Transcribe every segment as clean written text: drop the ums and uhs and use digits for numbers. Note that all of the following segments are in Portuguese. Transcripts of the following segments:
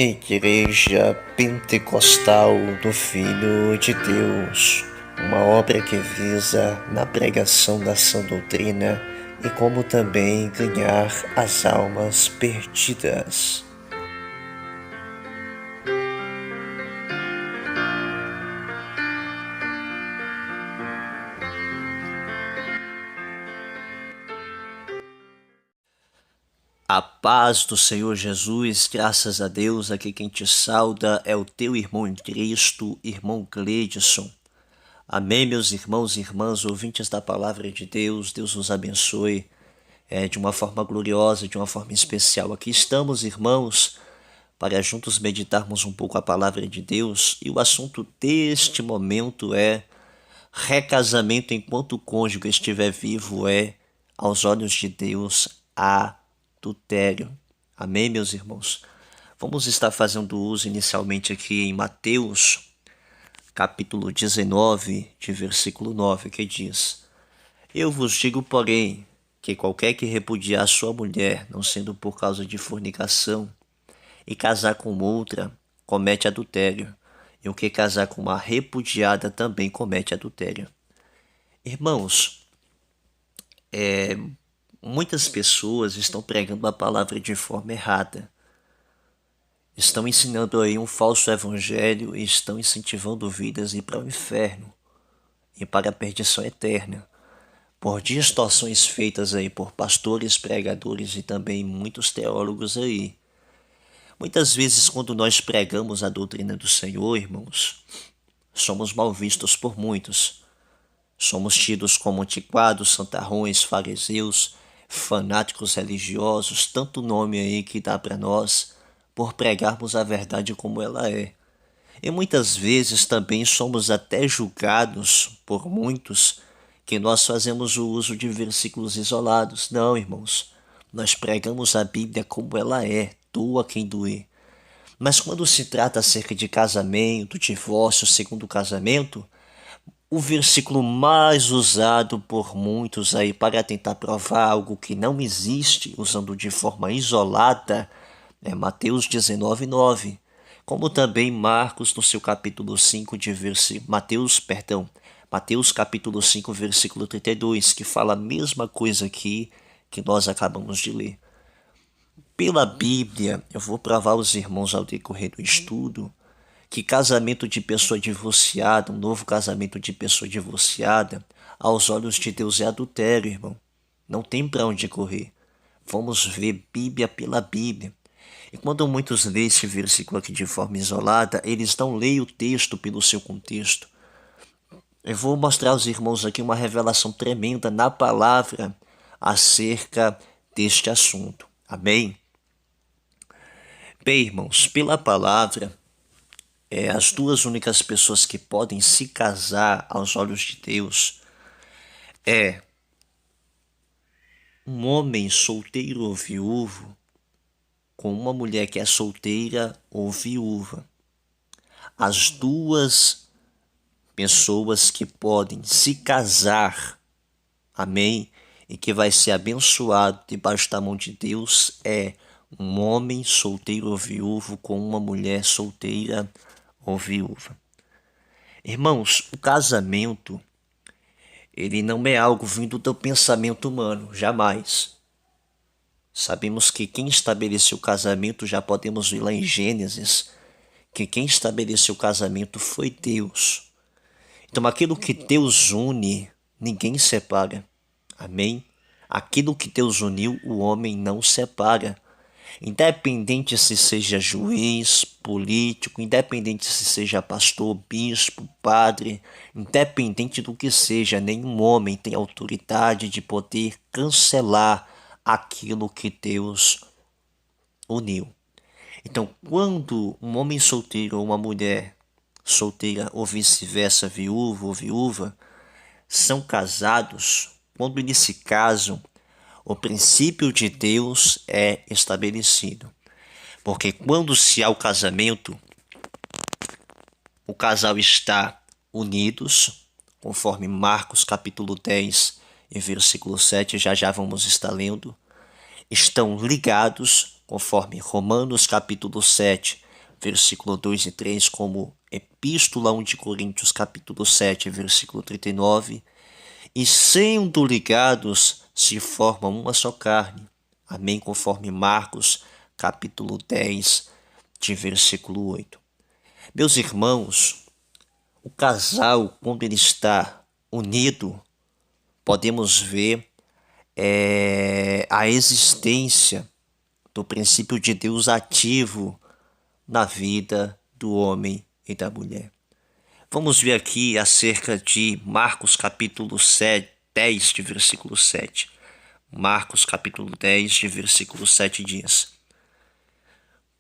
Igreja Pentecostal do Filho de Deus, uma obra que visa na pregação da sã doutrina e como também ganhar as almas perdidas. A paz do Senhor Jesus, graças a Deus, aqui quem te sauda é o teu irmão em Cristo, irmão Cleidson. Amém, meus irmãos e irmãs, ouvintes da palavra de Deus, Deus nos abençoe de uma forma gloriosa, de uma forma especial. Aqui estamos, irmãos, para juntos meditarmos um pouco a palavra de Deus, e o assunto deste momento é recasamento enquanto o cônjuge estiver vivo é, aos olhos de Deus, adultério. Amém, meus irmãos? Vamos estar fazendo uso inicialmente aqui em Mateus, capítulo 19, de versículo 9, que diz: Eu vos digo, porém, que qualquer que repudiar sua mulher, não sendo por causa de fornicação, e casar com outra, comete adultério, e o que casar com uma repudiada também comete adultério. Irmãos, muitas pessoas estão pregando a palavra de forma errada. Estão ensinando aí um falso evangelho e estão incentivando vidas a ir para o inferno e para a perdição eterna, por distorções feitas aí por pastores, pregadores e também muitos teólogos aí. Muitas vezes, quando nós pregamos a doutrina do Senhor, irmãos, somos mal vistos por muitos. Somos tidos como antiquados, santarrões, fariseus, fanáticos religiosos, tanto nome aí que dá para nós por pregarmos a verdade como ela é. E muitas vezes também somos até julgados por muitos que nós fazemos o uso de versículos isolados. Não, irmãos, nós pregamos a Bíblia como ela é, doa quem doer. Mas quando se trata acerca de casamento, divórcio, segundo casamento, o versículo mais usado por muitos aí para tentar provar algo que não existe, usando de forma isolada, é Mateus 19:9, como também Marcos no seu capítulo 5 de Mateus capítulo 5, versículo 32, que fala a mesma coisa aqui que nós acabamos de ler. Pela Bíblia, eu vou provar aos irmãos ao decorrer do estudo que casamento de pessoa divorciada, um novo casamento de pessoa divorciada, aos olhos de Deus é adultério, irmão. Não tem para onde correr. Vamos ver Bíblia pela Bíblia. E quando muitos lêem esse versículo aqui de forma isolada, eles não leem o texto pelo seu contexto. Eu vou mostrar aos irmãos aqui uma revelação tremenda na palavra acerca deste assunto. Amém? Bem, irmãos, pela palavra, as duas únicas pessoas que podem se casar aos olhos de Deus é um homem solteiro ou viúvo com uma mulher que é solteira ou viúva. As duas pessoas que podem se casar, amém, e que vai ser abençoado debaixo da mão de Deus é um homem solteiro ou viúvo com uma mulher solteira ou viúva. Irmãos, o casamento, ele não é algo vindo do pensamento humano, jamais. Sabemos que quem estabeleceu o casamento, já podemos ver lá em Gênesis, que quem estabeleceu o casamento foi Deus. Então aquilo que Deus une, ninguém separa. Amém? Aquilo que Deus uniu, o homem não separa. Independente se seja juiz, político, independente se seja pastor, bispo, padre, independente do que seja, nenhum homem tem autoridade de poder cancelar aquilo que Deus uniu. Então, quando um homem solteiro ou uma mulher solteira ou vice-versa, viúvo ou viúva, são casados, quando eles se casam, o princípio de Deus é estabelecido. Porque quando se há o casamento, o casal está unidos, conforme Marcos capítulo 10 e versículo 7, já vamos estar lendo. Estão ligados, conforme Romanos capítulo 7 versículo 2 e 3, como Epístola 1 de Coríntios, capítulo 7, versículo 39, e sendo ligados, se formam uma só carne. Amém? Conforme Marcos, capítulo 10, de versículo 8. Meus irmãos, o casal, quando ele está unido, podemos ver a existência do princípio de Deus ativo na vida do homem e da mulher. Vamos ver aqui acerca de Marcos capítulo 7, 10, de versículo 7. Marcos capítulo 10, de versículo 7 diz: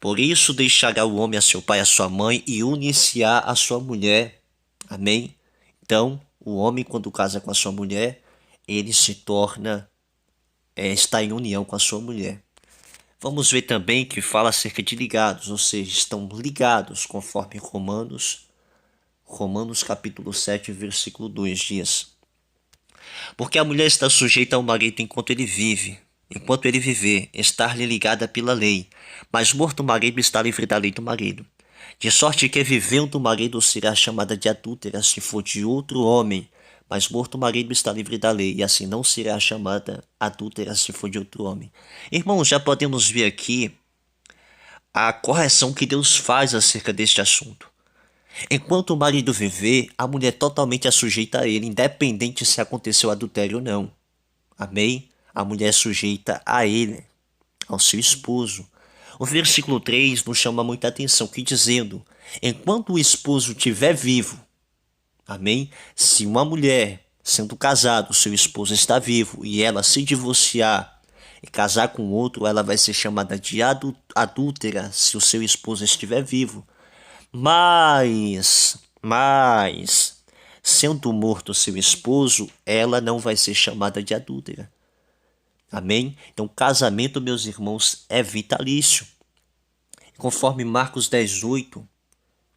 Por isso deixará o homem a seu pai e a sua mãe e unir-se-á a sua mulher. Amém? Então, o homem, quando casa com a sua mulher, ele se torna, está em união com a sua mulher. Vamos ver também que fala acerca de ligados, ou seja, estão ligados, conforme Romanos capítulo 7, versículo 2 diz: Porque a mulher está sujeita ao marido enquanto ele vive. Enquanto ele viver, estar-lhe ligada pela lei. Mas morto o marido, está livre da lei do marido. De sorte que vivendo o marido será chamada de adúltera se for de outro homem. Mas morto o marido, está livre da lei, e assim não será chamada adúltera se for de outro homem. Irmãos, já podemos ver aqui a correção que Deus faz acerca deste assunto. Enquanto o marido viver, a mulher totalmente é sujeita a ele, independente se aconteceu adultério ou não. Amém? A mulher é sujeita a ele, ao seu esposo. O versículo 3 nos chama muita atenção, que dizendo, enquanto o esposo estiver vivo, amém? Se uma mulher, sendo casada, o seu esposo está vivo, e ela se divorciar e casar com outro, ela vai ser chamada de adúltera se o seu esposo estiver vivo. Mas, sendo morto seu esposo, ela não vai ser chamada de adúltera. Amém? Então, casamento, meus irmãos, é vitalício. Conforme Marcos 10, 8,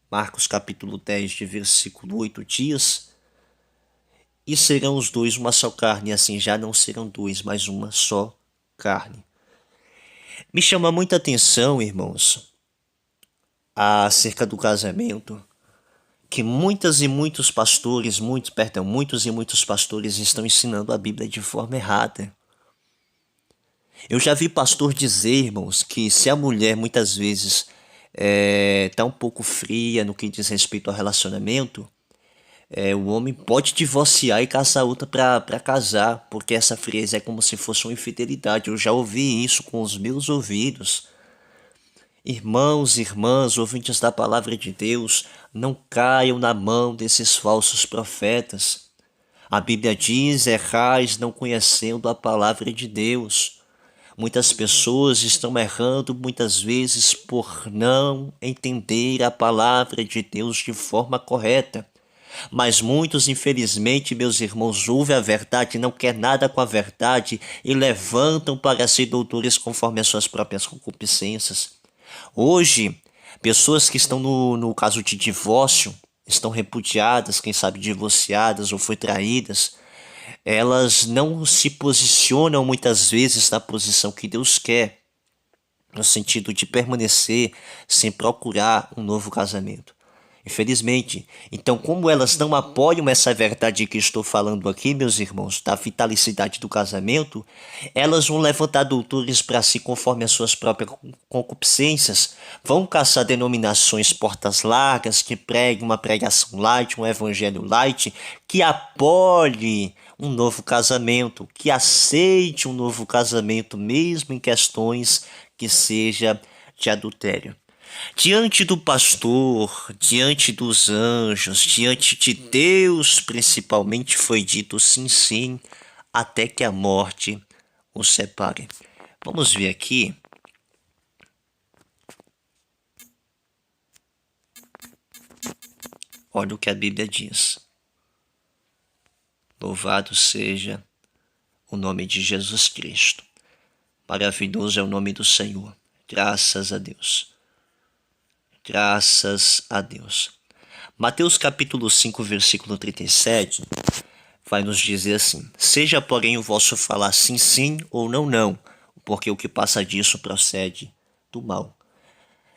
Marcos capítulo 10, de versículo 8 diz, e serão os dois uma só carne, assim já não serão dois, mas uma só carne. Me chama muita atenção, irmãos, acerca do casamento, que muitos e muitos pastores estão ensinando a Bíblia de forma errada. Eu já vi pastor dizer, irmãos, que se a mulher muitas vezes está um pouco fria no que diz respeito ao relacionamento, o homem pode divorciar e caçar outra para casar, porque essa frieza é como se fosse uma infidelidade. Eu já ouvi isso com os meus ouvidos. Irmãos e irmãs, ouvintes da palavra de Deus, não caiam na mão desses falsos profetas. A Bíblia diz, errais não conhecendo a palavra de Deus. Muitas pessoas estão errando muitas vezes por não entender a palavra de Deus de forma correta. Mas muitos, infelizmente, meus irmãos, ouvem a verdade, não quer nada com a verdade e levantam para ser doutores conforme as suas próprias concupiscências. Hoje, pessoas que estão no caso de divórcio, estão repudiadas, quem sabe divorciadas ou foi traídas, elas não se posicionam muitas vezes na posição que Deus quer, no sentido de permanecer sem procurar um novo casamento. Infelizmente, então como elas não apoiam essa verdade que estou falando aqui, meus irmãos, da vitalicidade do casamento, elas vão levantar doutores para si conforme as suas próprias concupiscências, vão caçar denominações portas largas que preguem uma pregação light, um evangelho light, que apoie um novo casamento, que aceite um novo casamento, mesmo em questões que seja de adultério. Diante do pastor, diante dos anjos, diante de Deus principalmente foi dito sim, sim, até que a morte os separe. Vamos ver aqui. Olha o que a Bíblia diz. Louvado seja o nome de Jesus Cristo. Maravilhoso é o nome do Senhor. Graças a Deus. Graças a Deus. Mateus capítulo 5, versículo 37, vai nos dizer assim: seja, porém, o vosso falar sim, sim ou não, não, porque o que passa disso procede do mal.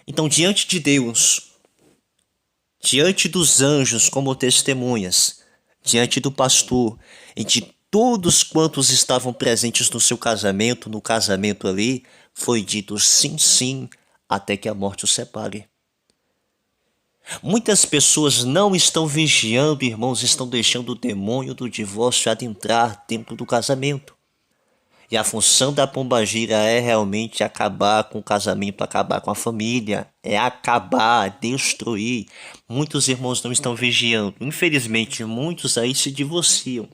Então, diante de Deus, diante dos anjos como testemunhas, diante do pastor e de todos quantos estavam presentes no seu casamento, no casamento ali, foi dito sim, sim, até que a morte os separe. Muitas pessoas não estão vigiando, irmãos, estão deixando o demônio do divórcio adentrar dentro do casamento. E a função da pombagira é realmente acabar com o casamento, acabar com a família, é acabar, destruir. Muitos irmãos não estão vigiando. Infelizmente, muitos aí se divorciam.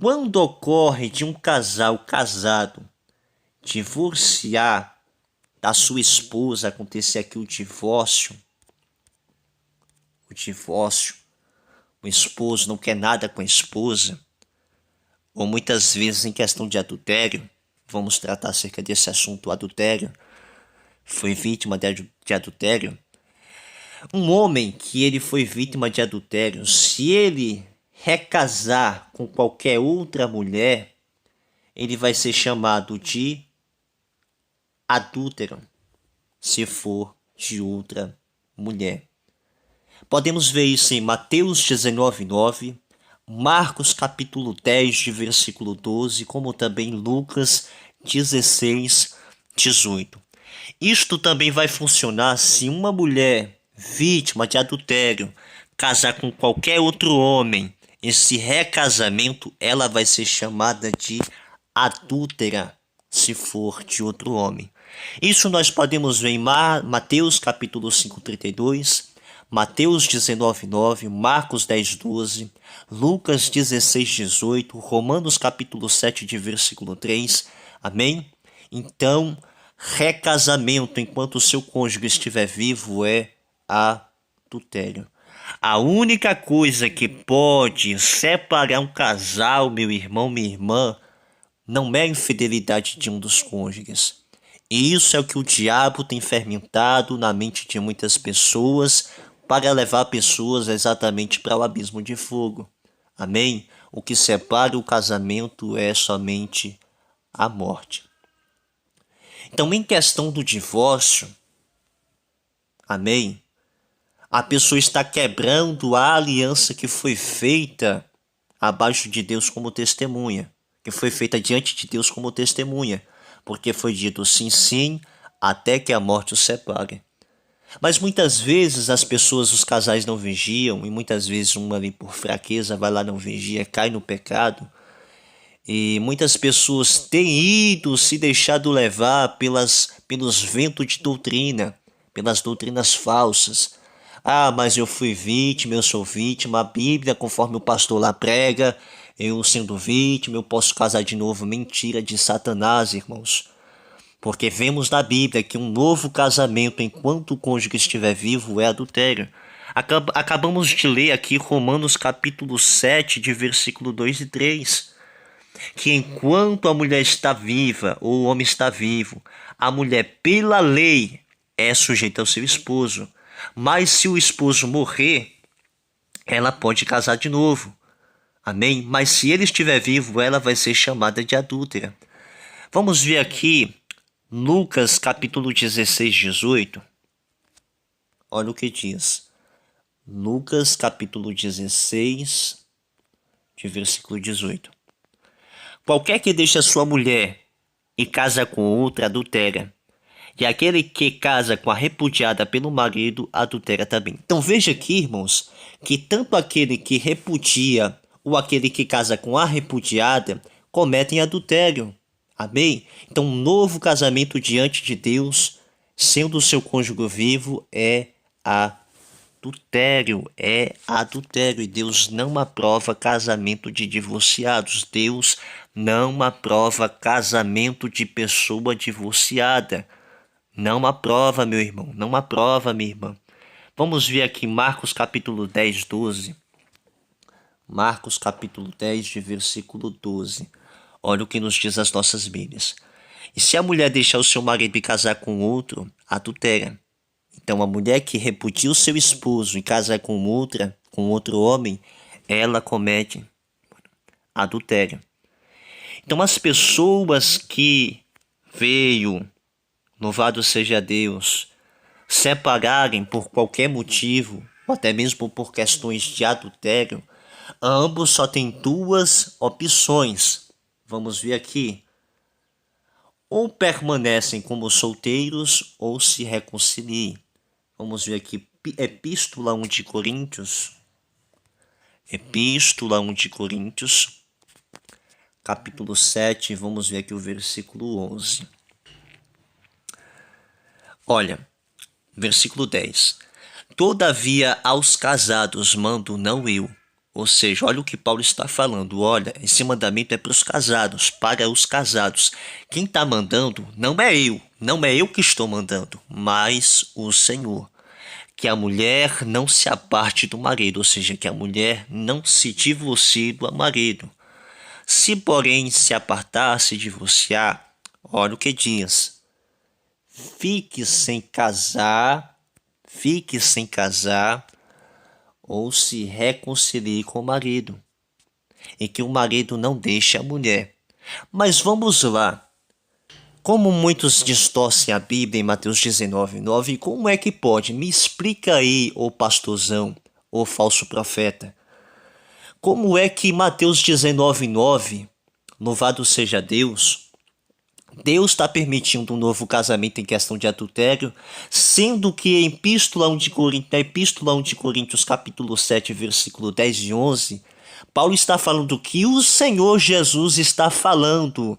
Quando ocorre de um casal casado divorciar da sua esposa, acontecer aqui o esposo não quer nada com a esposa, ou muitas vezes em questão de adultério, vamos tratar acerca desse assunto, o adultério, foi vítima de adultério. Um homem que ele foi vítima de adultério, se ele recasar com qualquer outra mulher, ele vai ser chamado de adúltero, se for de outra mulher. Podemos ver isso em Mateus 19:9, Marcos capítulo 10, de versículo 12, como também Lucas 16:18. Isto também vai funcionar se uma mulher vítima de adultério casar com qualquer outro homem. Esse recasamento, ela vai ser chamada de adúltera, se for de outro homem. Isso nós podemos ver em Mateus capítulo 5:32, Mateus 19:9, Marcos 10:12, Lucas 16:18, Romanos capítulo 7, de versículo 3. Amém? Então, recasamento enquanto o seu cônjuge estiver vivo é adultério. A única coisa que pode separar um casal, meu irmão, minha irmã, não é a infidelidade de um dos cônjuges. E isso é o que o diabo tem fermentado na mente de muitas pessoas para levar pessoas exatamente para o abismo de fogo. Amém? O que separa o casamento é somente a morte. Então, em questão do divórcio, amém? A pessoa está quebrando a aliança que foi feita abaixo de Deus como testemunha, que foi feita diante de Deus como testemunha, porque foi dito sim, sim, até que a morte os separe. Mas muitas vezes as pessoas, os casais não vigiam, e muitas vezes uma ali por fraqueza vai lá, não vigia, cai no pecado. E muitas pessoas têm ido se deixado levar pelos ventos de doutrina, pelas doutrinas falsas. Ah, mas eu fui vítima, eu sou vítima. A Bíblia, conforme o pastor lá prega, eu sendo vítima, eu posso casar de novo. Mentira de Satanás, irmãos. Porque vemos na Bíblia que um novo casamento, enquanto o cônjuge estiver vivo, é adultério. Acabamos de ler aqui Romanos capítulo 7, de versículo 2 e 3. Que enquanto a mulher está viva, ou o homem está vivo, a mulher, pela lei, é sujeita ao seu esposo. Mas se o esposo morrer, ela pode casar de novo. Amém? Mas se ele estiver vivo, ela vai ser chamada de adúltera. Vamos ver aqui Lucas capítulo 16:18. Olha o que diz. Lucas capítulo 16, de versículo 18. Qualquer que deixe a sua mulher e casa com outra adultera, e aquele que casa com a repudiada pelo marido adultera também. Então veja aqui, irmãos, que tanto aquele que repudia ou aquele que casa com a repudiada cometem adultério. Amém? Então um novo casamento diante de Deus, sendo o seu cônjuge vivo, é adultério, e Deus não aprova casamento de divorciados. Deus não aprova casamento de pessoa divorciada. Não aprova, meu irmão, não aprova, minha irmã. Vamos ver aqui Marcos capítulo 10, 12. Marcos capítulo 10, de versículo 12. Olha o que nos diz as nossas Bíblias. E se a mulher deixar o seu marido e casar com outro, adultera. Então a mulher que repudia o seu esposo e casar com outro homem, ela comete adultério. Então as pessoas que veio, louvado seja Deus, separarem por qualquer motivo, ou até mesmo por questões de adultério, ambos só têm duas opções. Vamos ver aqui. Ou permanecem como solteiros ou se reconciliem. Vamos ver aqui, Epístola 1 de Coríntios. Epístola 1 de Coríntios, capítulo 7, vamos ver aqui o versículo 11. Olha, versículo 10. Todavia aos casados mando não eu. Ou seja, olha o que Paulo está falando. Olha, esse mandamento é para os casados, para os casados. Quem está mandando não é eu que estou mandando, mas o Senhor. Que a mulher não se aparte do marido, ou seja, que a mulher não se divorcie do marido. Se, porém, se apartar, se divorciar, olha o que diz. Fique sem casar ou se reconcilie com o marido, e que o marido não deixe a mulher. Mas vamos lá. Como muitos distorcem a Bíblia em Mateus 19:9, como é que pode? Me explica aí, ô pastorzão, ô falso profeta. Como é que Mateus 19:9, louvado seja Deus, Deus está permitindo um novo casamento em questão de adultério, sendo que em na Epístola 1 de Coríntios, capítulo 7, versículo 10 e 11, Paulo está falando que o Senhor Jesus está falando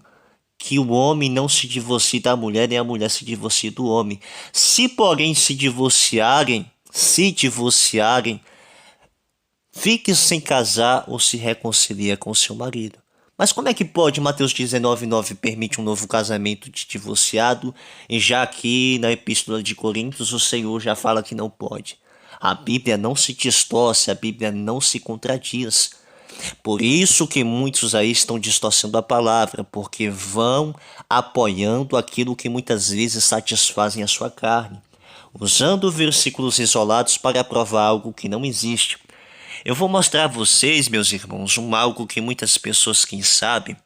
que o homem não se divorcie da mulher, nem a mulher se divorcie do homem. Se, porém, se divorciarem, fique sem casar ou se reconcilia com seu marido. Mas como é que pode Mateus 19:9 permite um novo casamento de divorciado, e já aqui na Epístola de Coríntios o Senhor já fala que não pode? A Bíblia não se distorce, a Bíblia não se contradiz. Por isso que muitos aí estão distorcendo a palavra, porque vão apoiando aquilo que muitas vezes satisfazem a sua carne, usando versículos isolados para provar algo que não existe. Eu vou mostrar a vocês, meus irmãos, algo que muitas pessoas, quem sabe,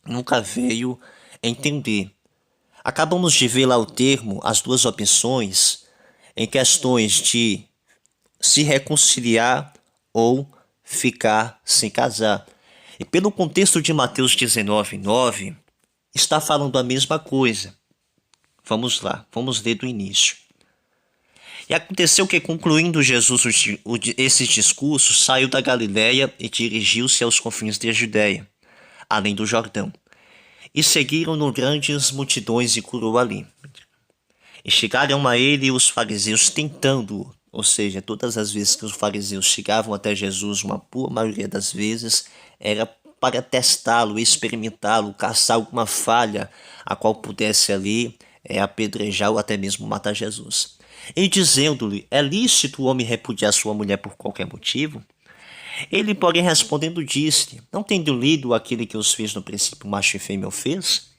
nunca veio entender. Acabamos de ver lá o termo, as duas opções, em questões de se reconciliar ou ficar sem casar. E pelo contexto de Mateus 19:9, está falando a mesma coisa. Vamos lá, vamos ler do início. E aconteceu que, concluindo Jesus esses discursos, saiu da Galiléia e dirigiu-se aos confins da Judéia, além do Jordão. E seguiram-no grandes multidões e curou ali. E chegaram a ele os fariseus tentando-o, ou seja, todas as vezes que os fariseus chegavam até Jesus, uma boa maioria das vezes, era para testá-lo, experimentá-lo, caçar alguma falha a qual pudesse ali apedrejar ou até mesmo matar Jesus. E dizendo-lhe, é lícito o homem repudiar sua mulher por qualquer motivo? Ele, porém, respondendo, disse, não tendo lido aquele que os fez no princípio, macho e fêmea o fez?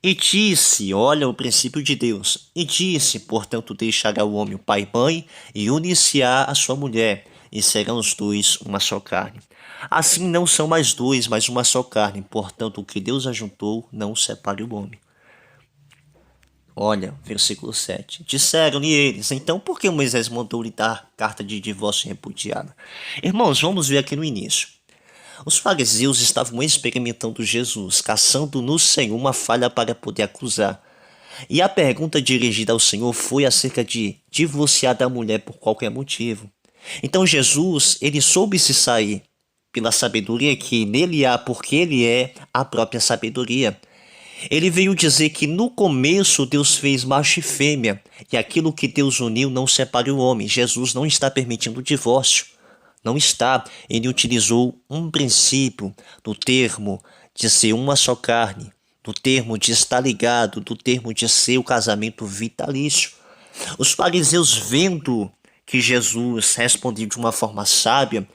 E disse, olha o princípio de Deus, e disse, portanto, deixará o homem o pai e mãe, e unir-se-á a sua mulher, e serão os dois uma só carne. Assim não são mais dois, mas uma só carne, portanto, o que Deus ajuntou, não separe o homem. Olha, versículo 7. Disseram-lhe eles, então por que Moisés mandou-lhe dar carta de divórcio repudiada? Irmãos, vamos ver aqui no início. Os fariseus estavam experimentando Jesus, caçando no Senhor uma falha para poder acusar. E a pergunta dirigida ao Senhor foi acerca de divorciar da mulher por qualquer motivo. Então Jesus, ele soube se sair pela sabedoria que nele há, porque ele é a própria sabedoria. Ele veio dizer que no começo Deus fez macho e fêmea, e aquilo que Deus uniu não separe o homem. Jesus não está permitindo o divórcio. Não está. Ele utilizou um princípio do termo de ser uma só carne, do termo de estar ligado, do termo de ser o casamento vitalício. Os fariseus, vendo que Jesus respondeu de uma forma sábia,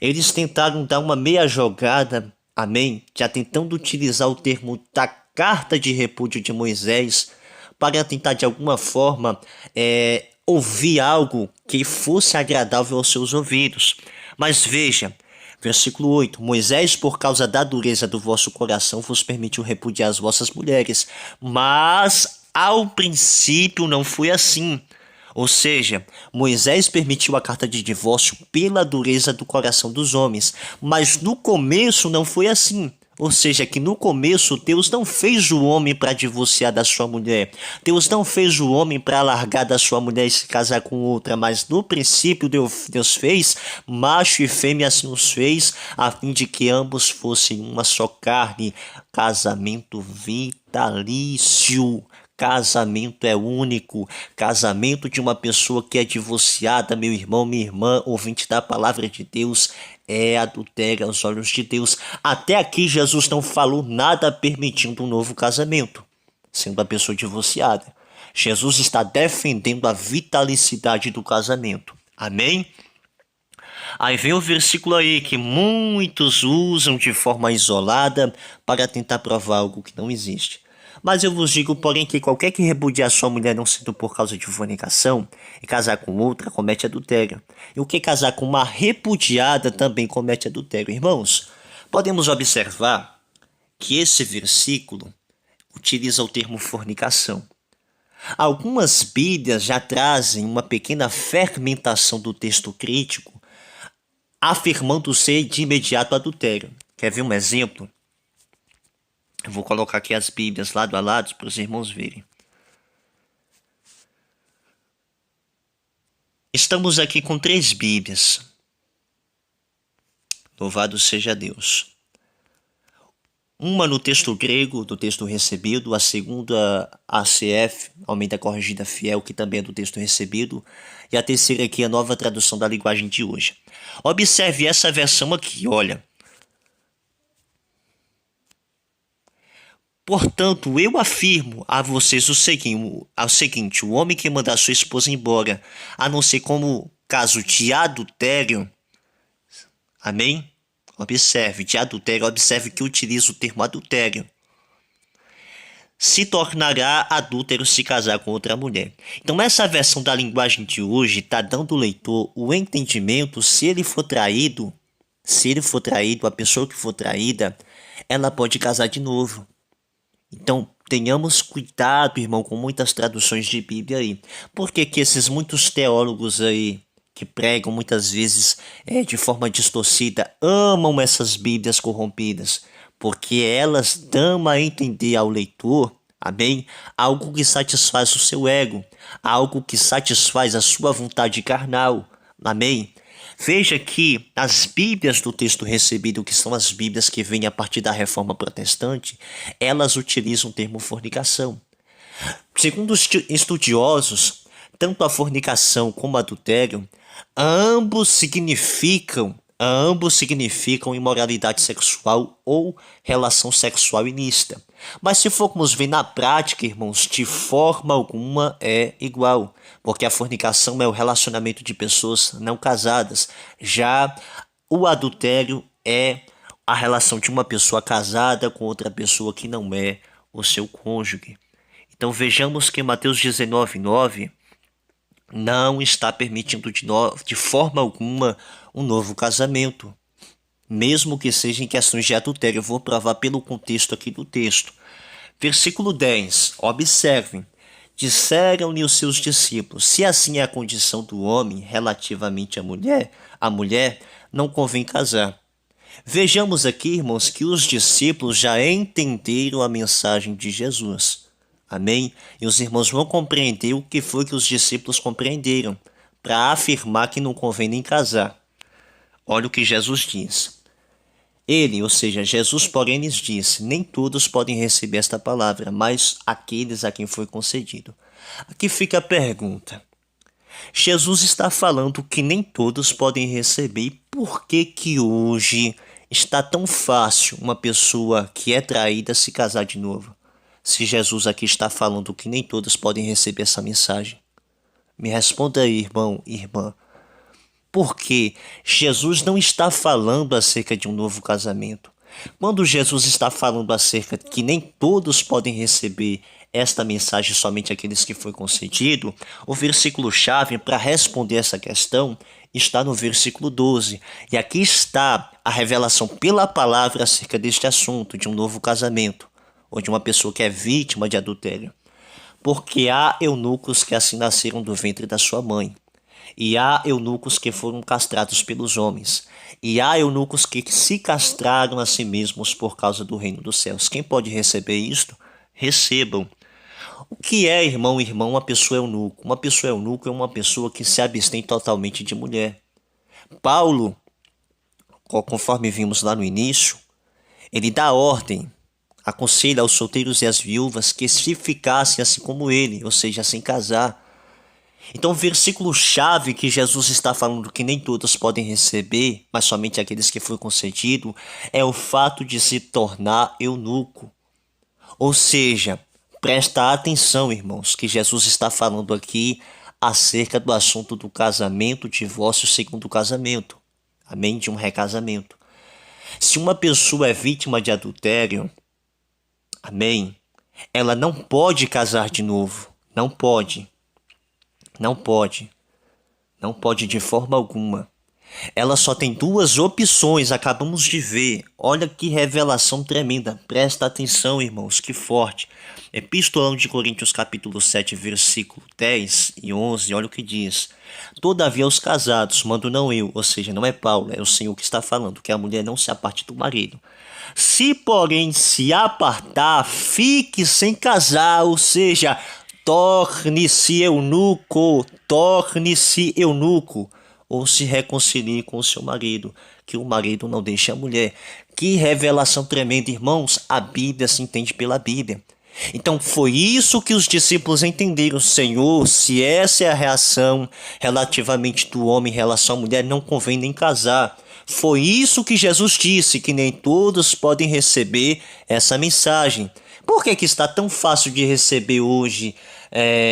eles tentaram dar uma meia jogada, amém, já tentando utilizar o termo da carta de repúdio de Moisés para tentar de alguma forma ouvir algo que fosse agradável aos seus ouvidos. Mas veja, versículo 8, Moisés, por causa da dureza do vosso coração, vos permitiu repudiar as vossas mulheres. Mas ao princípio não foi assim. Ou seja, Moisés permitiu a carta de divórcio pela dureza do coração dos homens, mas no começo não foi assim. Ou seja, que no começo Deus não fez o homem para divorciar da sua mulher. Deus não fez o homem para largar da sua mulher e se casar com outra, mas no princípio Deus fez, macho e fêmea assim os fez, a fim de que ambos fossem uma só carne. Casamento vitalício. Casamento é único. Casamento de uma pessoa que é divorciada, meu irmão, minha irmã, ouvinte da palavra de Deus, é adultério aos olhos de Deus. Até aqui Jesus não falou nada permitindo um novo casamento, sendo a pessoa divorciada. Jesus está defendendo a vitalicidade do casamento. Amém? Aí vem o versículo aí que muitos usam de forma isolada para tentar provar algo que não existe. Mas eu vos digo, porém, que qualquer que repudiar sua mulher não sendo por causa de fornicação, e casar com outra, comete adultério. E o que casar com uma repudiada também comete adultério. Irmãos, podemos observar que esse versículo utiliza o termo fornicação. Algumas Bíblias já trazem uma pequena fermentação do texto crítico, afirmando ser de imediato adultério. Quer ver um exemplo? Eu vou colocar aqui as Bíblias lado a lado para os irmãos verem. Estamos aqui com 3 Bíblias. Louvado seja Deus. Uma no texto grego, do texto recebido, a segunda ACF, Almeida Corrigida Fiel, que também é do texto recebido, e a terceira aqui, a nova tradução da linguagem de hoje. Observe essa versão aqui, olha. Portanto, eu afirmo a vocês o seguinte, o homem que mandar sua esposa embora, a não ser como caso de adultério, amém? Observe, de adultério, observe que utiliza o termo adultério. Se tornará adúltero se casar com outra mulher. Então essa versão da linguagem de hoje está dando ao leitor o entendimento se ele for traído, a pessoa que for traída, ela pode casar de novo. Então, tenhamos cuidado, irmão, com muitas traduções de Bíblia aí. Por que que esses muitos teólogos aí, que pregam muitas vezes de forma distorcida, amam essas Bíblias corrompidas? Porque elas dão a entender ao leitor, amém? Algo que satisfaz o seu ego, algo que satisfaz a sua vontade carnal, amém? Veja que as Bíblias do texto recebido, que são as Bíblias que vêm a partir da Reforma Protestante, elas utilizam o termo fornicação. Segundo os estudiosos, tanto a fornicação como o adultério, ambos significam imoralidade sexual ou relação sexual ilícita. Mas se formos ver na prática, irmãos, de forma alguma é igual, porque a fornicação é o relacionamento de pessoas não casadas, já o adultério é a relação de uma pessoa casada com outra pessoa que não é o seu cônjuge. Então vejamos que Mateus 19:9 não está permitindo de forma alguma um novo casamento, mesmo que seja em questões de adultério. Eu vou provar pelo contexto aqui do texto. Versículo 10, observem. Disseram-lhe os seus discípulos, se assim é a condição do homem relativamente à mulher não convém casar. Vejamos aqui, irmãos, que os discípulos já entenderam a mensagem de Jesus. Amém? E os irmãos vão compreender o que foi que os discípulos compreenderam para afirmar que não convém nem casar. Olha o que Jesus diz. Ele, ou seja, Jesus, porém, lhes disse, nem todos podem receber esta palavra, mas aqueles a quem foi concedido. Aqui fica a pergunta. Jesus está falando que nem todos podem receber. E por que que hoje está tão fácil uma pessoa que é traída se casar de novo? Se Jesus aqui está falando que nem todos podem receber essa mensagem. Me responda aí, irmão e irmã. Porque Jesus não está falando acerca de um novo casamento. Quando Jesus está falando acerca de que nem todos podem receber esta mensagem, somente aqueles que foi concedido, o versículo-chave para responder essa questão está no versículo 12. E aqui está a revelação pela palavra acerca deste assunto, de um novo casamento, ou de uma pessoa que é vítima de adultério. porque há eunucos que assim nasceram do ventre da sua mãe. E há eunucos que foram castrados pelos homens. E há eunucos que se castraram a si mesmos por causa do reino dos céus. Quem pode receber isto? Recebam. O que é, irmão, uma pessoa eunuco? Uma pessoa eunuco é uma pessoa que se abstém totalmente de mulher. Paulo, conforme vimos lá no início, ele dá ordem, aconselha aos solteiros e às viúvas que se ficassem assim como ele, ou seja, sem casar. Então o versículo-chave que Jesus está falando que nem todos podem receber, mas somente aqueles que foi concedido, é o fato de se tornar eunuco. Ou seja, presta atenção, irmãos, que Jesus está falando aqui acerca do assunto do casamento, divórcio, segundo casamento. Amém? De um recasamento. Se uma pessoa é vítima de adultério, amém? Ela não pode casar de novo. Não pode. Não pode. Não pode de forma alguma. Ela só tem duas opções, acabamos de ver. Olha que revelação tremenda. Presta atenção, irmãos, que forte. Epístola de Coríntios capítulo 7, versículo 10 e 11, olha o que diz. Todavia os casados, mando não eu, ou seja, não é Paulo, é o Senhor que está falando, que a mulher não se aparte do marido. Se porém se apartar, fique sem casar, ou seja, torne-se eunuco, ou se reconcilie com o seu marido, que o marido não deixe a mulher. Que revelação tremenda, irmãos, a Bíblia se entende pela Bíblia. Então foi isso que os discípulos entenderam, Senhor, se essa é a reação relativamente do homem em relação à mulher, não convém nem casar. Foi isso que Jesus disse, que nem todos podem receber essa mensagem. Por que está tão fácil de receber hoje,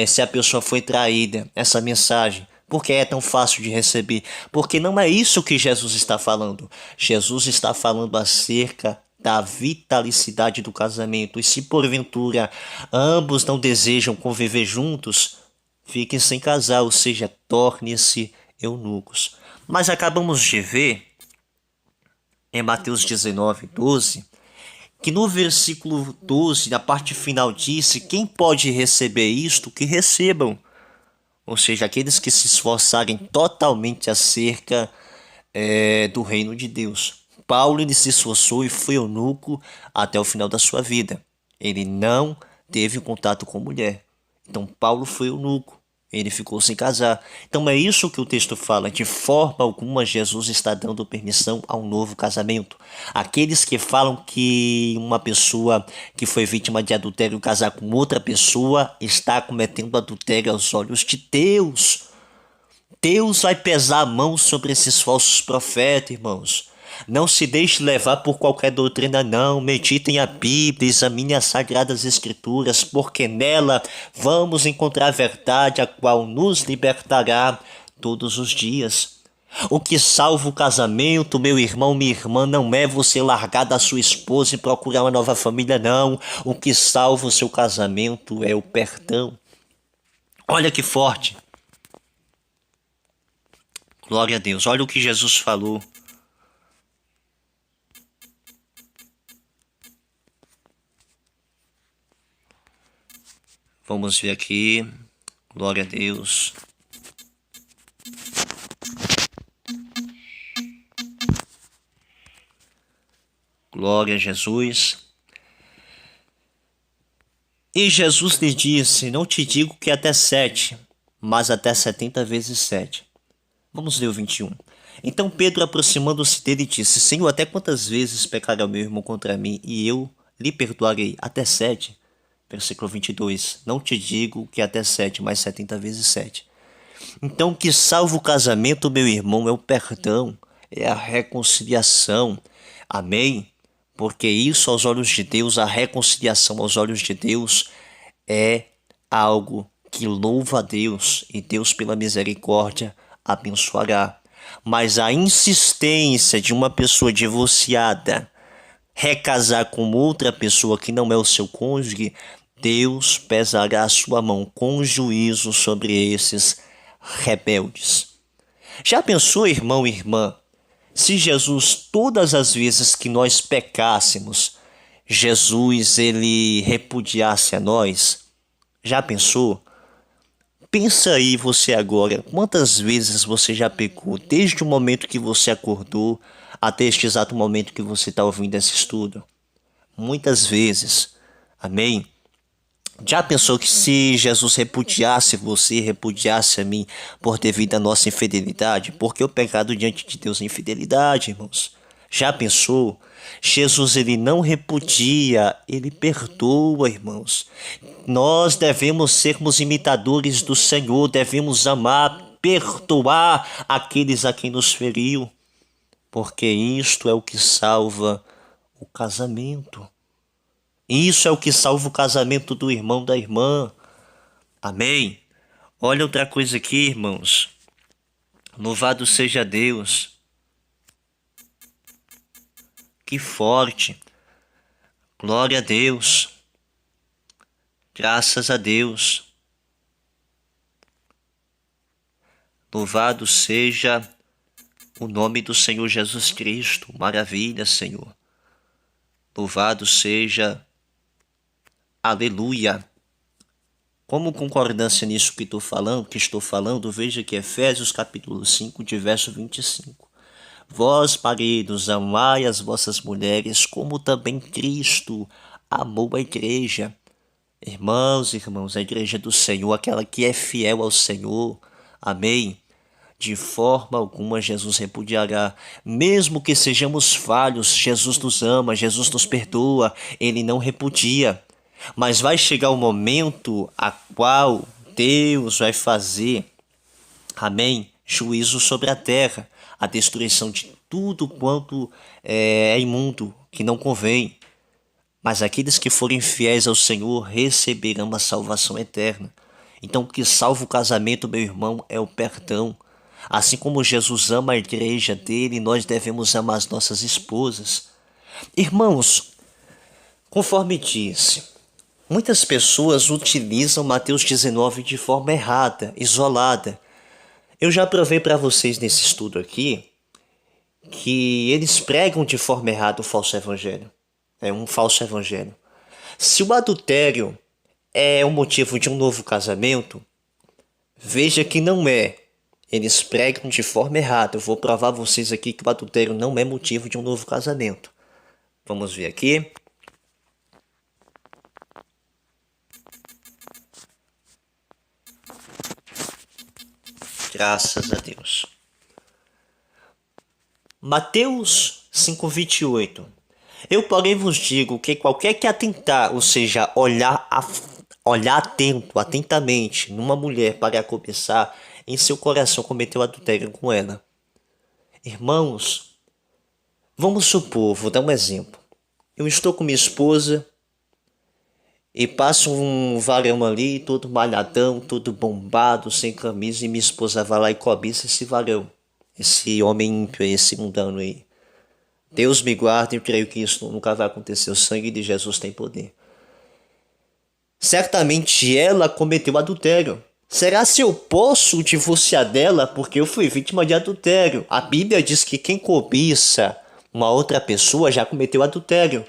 se a pessoa foi traída, essa mensagem? Por que é tão fácil de receber? Porque não é isso que Jesus está falando. Jesus está falando acerca da vitalicidade do casamento. E se porventura ambos não desejam conviver juntos, fiquem sem casar, ou seja, tornem-se eunucos. Mas acabamos de ver em Mateus 19, 12, que no versículo 12, na parte final, disse: quem pode receber isto, que recebam. Ou seja, aqueles que se esforçarem totalmente acerca do reino de Deus. Paulo, ele se esforçou e foi eunuco até o final da sua vida. Ele não teve contato com mulher. Então Paulo foi eunuco. Ele ficou sem casar. Então é isso que o texto fala. De forma alguma Jesus está dando permissão a um novo casamento. Aqueles que falam que uma pessoa que foi vítima de adultério casar com outra pessoa está cometendo adultério aos olhos de Deus. Deus vai pesar a mão sobre esses falsos profetas, irmãos. Não se deixe levar por qualquer doutrina, não. Meditem a Bíblia, examine as Sagradas Escrituras, porque nela vamos encontrar a verdade, a qual nos libertará todos os dias. O que salva o casamento, meu irmão, minha irmã, não é você largar da sua esposa e procurar uma nova família, não. O que salva o seu casamento é o perdão. Olha que forte. Glória a Deus. Olha o que Jesus falou. Vamos ver aqui. Glória a Deus. Glória a Jesus. E Jesus lhe disse: não te digo que até 7, mas até 70 vezes 7. Vamos ler o 21. Então Pedro, aproximando-se dele, disse: Senhor, até quantas vezes pecará o meu irmão contra mim, e eu lhe perdoarei? Até 7. Versículo 22. Não te digo que até 7, mas 70 vezes 7. Então, o que salva o casamento, meu irmão, é o perdão, é a reconciliação. Amém? Porque isso, aos olhos de Deus, a reconciliação aos olhos de Deus é algo que louva a Deus, e Deus, pela misericórdia, abençoará. Mas a insistência de uma pessoa divorciada recasar com outra pessoa que não é o seu cônjuge, Deus pesará a sua mão com juízo sobre esses rebeldes. Já pensou, irmão e irmã, se Jesus, todas as vezes que nós pecássemos, Jesus ele repudiasse a nós? Já pensou? Pensa aí você agora, quantas vezes você já pecou desde o momento que você acordou até este exato momento que você está ouvindo esse estudo? Muitas vezes. Amém? Já pensou que se Jesus repudiasse você, repudiasse a mim por devido à nossa infidelidade? Porque o pecado diante de Deus é infidelidade, irmãos. Já pensou? Jesus ele não repudia, ele perdoa, irmãos. Nós devemos sermos imitadores do Senhor, devemos amar, perdoar aqueles a quem nos feriu, porque isto é o que salva o casamento. Isso é o que salva o casamento do irmão da irmã. Amém? Olha outra coisa aqui, irmãos. Louvado seja Deus. Que forte. Glória a Deus. Graças a Deus. Louvado seja o nome do Senhor Jesus Cristo. Maravilha, Senhor. Louvado seja. Aleluia. Como concordância nisso que estou falando, veja que Efésios capítulo 5, de verso 25. Vós, maridos, amai as vossas mulheres, como também Cristo amou a igreja. Irmãos e irmãos, a igreja do Senhor, aquela que é fiel ao Senhor. Amém? De forma alguma Jesus repudiará. Mesmo que sejamos falhos, Jesus nos ama, Jesus nos perdoa, Ele não repudia. Mas vai chegar o momento a qual Deus vai fazer, amém, juízo sobre a terra, a destruição de tudo quanto é imundo, que não convém. Mas aqueles que forem fiéis ao Senhor receberão a salvação eterna. Então o que salva o casamento, meu irmão, é o perdão. Assim como Jesus ama a igreja dele, nós devemos amar as nossas esposas. Irmãos, conforme disse, muitas pessoas utilizam Mateus 19 de forma errada, isolada. Eu já provei para vocês nesse estudo aqui que eles pregam de forma errada o falso evangelho. É um falso evangelho. Se o adultério é o motivo de um novo casamento, veja que não é. Eles pregam de forma errada. Eu vou provar a vocês aqui que o adultério não é motivo de um novo casamento. Vamos ver aqui. Graças a Deus. Mateus 5:28. Eu, porém, vos digo que qualquer que atentar, ou seja, olhar atentamente numa mulher para a cobiçar, em seu coração cometeu adultério com ela. Irmãos, vamos supor, vou dar um exemplo. Eu estou com minha esposa e passa um varão ali, todo malhadão, todo bombado, sem camisa, e minha esposa vai lá e cobiça esse varão, esse homem ímpio, esse mundano aí. Deus me guarde, eu creio que isso nunca vai acontecer. O sangue de Jesus tem poder. Certamente ela cometeu adultério. Será se eu posso divorciar dela porque eu fui vítima de adultério? A Bíblia diz que quem cobiça uma outra pessoa já cometeu adultério.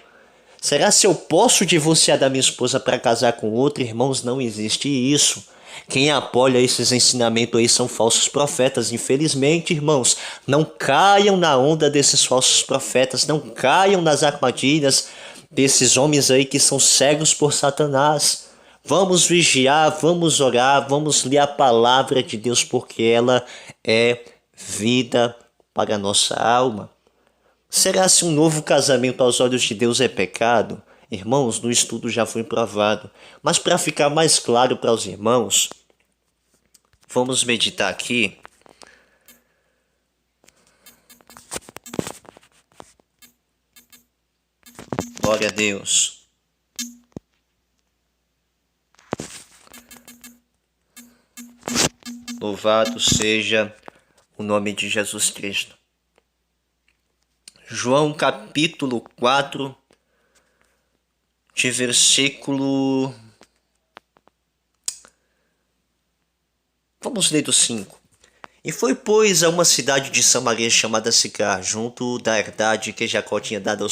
Será se eu posso divorciar da minha esposa para casar com outra? Irmãos, não existe isso. Quem apoia esses ensinamentos aí são falsos profetas. Infelizmente, irmãos, não caiam na onda desses falsos profetas, não caiam nas armadilhas desses homens aí que são cegos por Satanás. Vamos vigiar, vamos orar, vamos ler a palavra de Deus, porque ela é vida para a nossa alma. Será se um novo casamento aos olhos de Deus é pecado? Irmãos, no estudo já foi provado. Mas para ficar mais claro para os irmãos, vamos meditar aqui. Glória a Deus. Louvado seja o nome de Jesus Cristo. João capítulo 4, de versículo... Vamos ler do 5. E foi, pois, a uma cidade de Samaria chamada Sicar, junto da herdade que Jacó tinha dado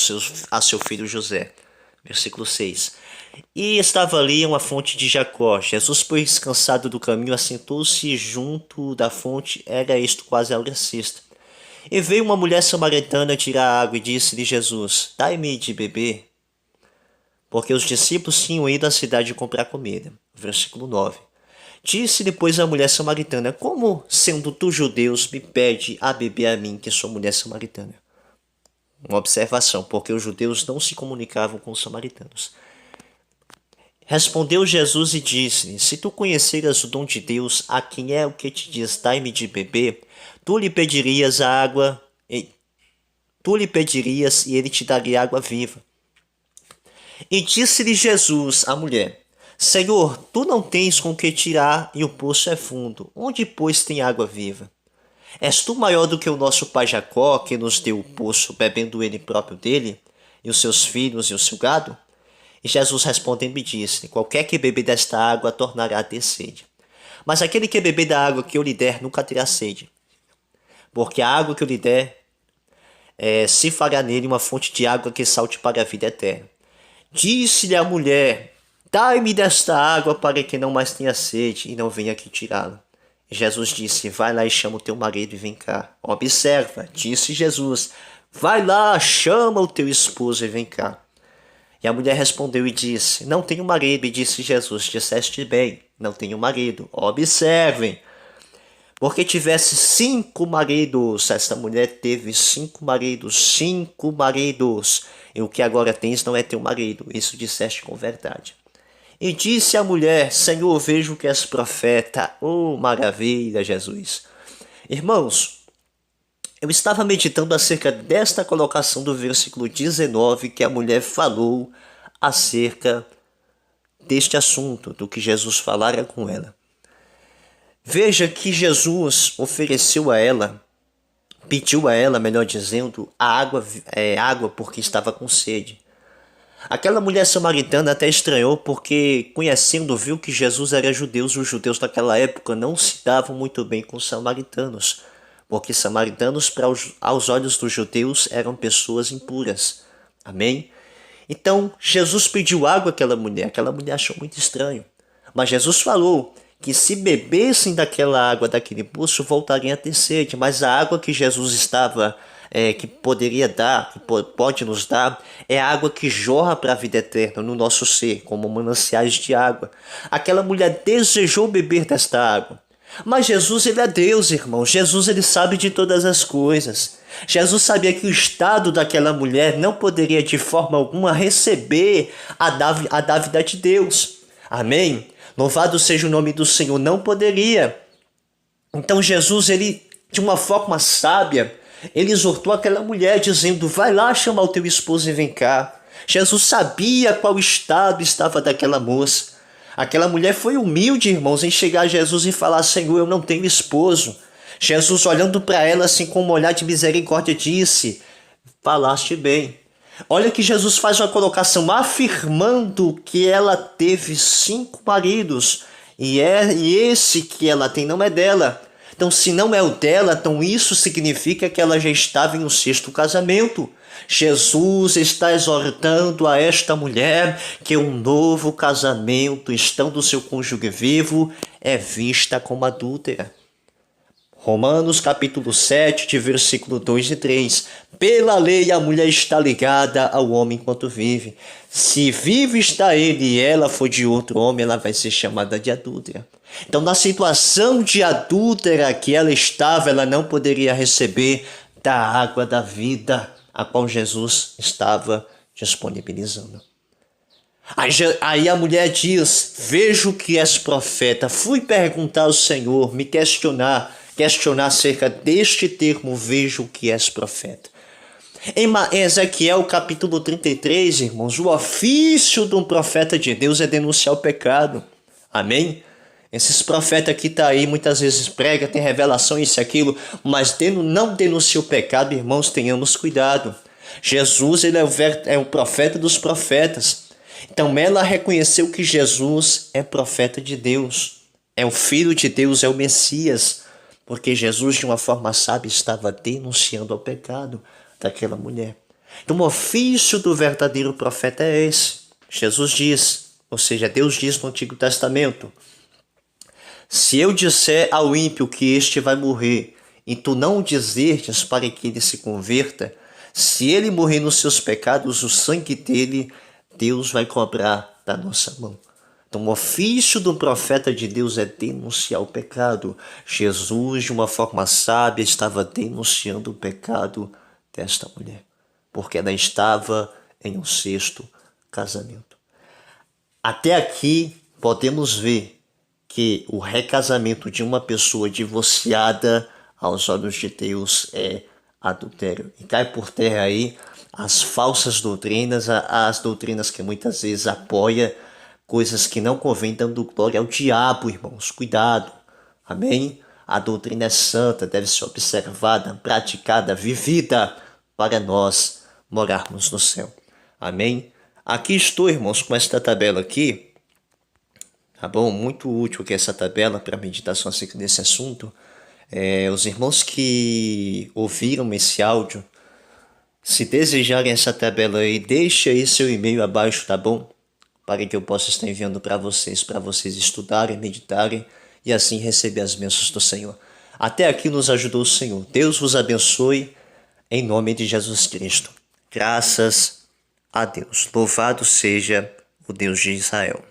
a seu filho José. Versículo 6. E estava ali uma fonte de Jacó. Jesus, pois cansado do caminho, assentou-se junto da fonte, era isto quase a hora sexta. E veio uma mulher samaritana tirar água e disse-lhe Jesus, dai-me de beber, porque os discípulos tinham ido à cidade comprar comida. Versículo 9. Disse depois a mulher samaritana, como, sendo tu judeus, me pede a beber a mim, que sou mulher samaritana? Uma observação, porque os judeus não se comunicavam com os samaritanos. Respondeu Jesus e disse-lhe, se tu conheceras o dom de Deus, a quem é o que te diz, dai-me de beber, tu lhe pedirias a água, tu lhe pedirias e ele te daria água viva. E disse-lhe Jesus à mulher, Senhor, tu não tens com que tirar e o poço é fundo. Onde, pois, tem água viva? És tu maior do que o nosso pai Jacó, que nos deu o poço, bebendo ele próprio dele, e os seus filhos e o seu gado? E Jesus respondendo me disse, qualquer que beber desta água tornará a ter sede. Mas aquele que beber da água que eu lhe der nunca terá sede. Porque a água que eu lhe der se fará nele uma fonte de água que salte para a vida eterna. Disse-lhe a mulher, dai-me desta água para que não mais tenha sede e não venha aqui tirá-la. Jesus disse, vai lá e chama o teu marido e vem cá. Observa, disse Jesus, vai lá, chama o teu esposo e vem cá. E a mulher respondeu e disse, não tenho marido. E disse Jesus, disseste bem, não tenho marido. Observem, porque tivesse 5 maridos, esta mulher teve 5 maridos, 5 maridos. E o que agora tens não é teu marido, isso disseste com verdade. E disse a mulher, Senhor, vejo que és profeta. Oh, maravilha, Jesus. Irmãos, eu estava meditando acerca desta colocação do versículo 19 que a mulher falou acerca deste assunto, do que Jesus falara com ela. Veja que Jesus ofereceu a ela, pediu a ela, melhor dizendo, água porque estava com sede. Aquela mulher samaritana até estranhou porque, conhecendo, viu que Jesus era judeu. Os judeus daquela época não se davam muito bem com os samaritanos, porque samaritanos, aos olhos dos judeus, eram pessoas impuras. Amém? Então, Jesus pediu água àquela mulher achou muito estranho. Mas Jesus falou que se bebessem daquela água, daquele poço, voltariam a ter sede. Mas a água que Jesus que poderia dar, que pode nos dar, é a água que jorra para a vida eterna no nosso ser, como mananciais de água. Aquela mulher desejou beber desta água. Mas Jesus, ele é Deus, irmão. Jesus, ele sabe de todas as coisas. Jesus sabia que o estado daquela mulher não poderia de forma alguma receber a dávida de Deus. Amém? Louvado seja o nome do Senhor. Não poderia. Então Jesus, ele, de uma forma sábia, ele exortou aquela mulher dizendo, vai lá chamar o teu esposo e vem cá. Jesus sabia qual estado estava daquela moça. Aquela mulher foi humilde, irmãos, em chegar a Jesus e falar, Senhor, eu não tenho esposo. Jesus, olhando para ela assim com um olhar de misericórdia, disse, falaste bem. Olha que Jesus faz uma colocação afirmando que ela teve 5 maridos e esse que ela tem não é dela. Então, se não é o dela, então isso significa que ela já estava em um 6º casamento. Jesus está exortando a esta mulher que um novo casamento, estando seu cônjuge vivo, é vista como adúltera. Romanos capítulo 7, de versículo 2 e 3. Pela lei a mulher está ligada ao homem enquanto vive. Se vive está ele e ela for de outro homem, ela vai ser chamada de adúltera. Então, na situação de adúltera que ela estava, ela não poderia receber da água da vida, a qual Jesus estava disponibilizando. Aí a mulher diz, vejo que és profeta. Fui perguntar ao Senhor, me questionar acerca deste termo, vejo que és profeta. Em Ezequiel capítulo 33, irmãos, o ofício de um profeta de Deus é denunciar o pecado. Amém? Esses profetas que tá aí, muitas vezes prega, tem revelação, isso e aquilo, mas não denuncia o pecado, irmãos, tenhamos cuidado. Jesus, ele é o profeta dos profetas. Então ela reconheceu que Jesus é profeta de Deus, é o Filho de Deus, é o Messias, porque Jesus, de uma forma sábia, estava denunciando o pecado daquela mulher. Então o ofício do verdadeiro profeta é esse. Jesus diz, Ou seja, Deus diz no Antigo Testamento: se eu disser ao ímpio que este vai morrer, e tu não o dizerdes para que ele se converta, se ele morrer nos seus pecados, o sangue dele, Deus vai cobrar da nossa mão. Então, o ofício do profeta de Deus é denunciar o pecado. Jesus, de uma forma sábia, estava denunciando o pecado desta mulher, porque ela estava em um sexto casamento. Até aqui, podemos ver que o recasamento de uma pessoa divorciada aos olhos de Deus é adultério. E cai por terra aí as falsas doutrinas, as doutrinas que muitas vezes apoiam coisas que não convêm, dando glória ao diabo, irmãos. Cuidado. Amém? A doutrina é santa, deve ser observada, praticada, vivida para nós morarmos no céu. Amém? Aqui estou, irmãos, com esta tabela aqui. Tá bom? Muito útil aqui essa tabela para meditação acerca desse assunto. Os irmãos que ouviram esse áudio, se desejarem essa tabela aí, deixe aí seu e-mail abaixo, tá bom? Para que eu possa estar enviando para vocês estudarem, meditarem e assim receber as bênçãos do Senhor. Até aqui nos ajudou o Senhor. Deus vos abençoe em nome de Jesus Cristo. Graças a Deus. Louvado seja o Deus de Israel.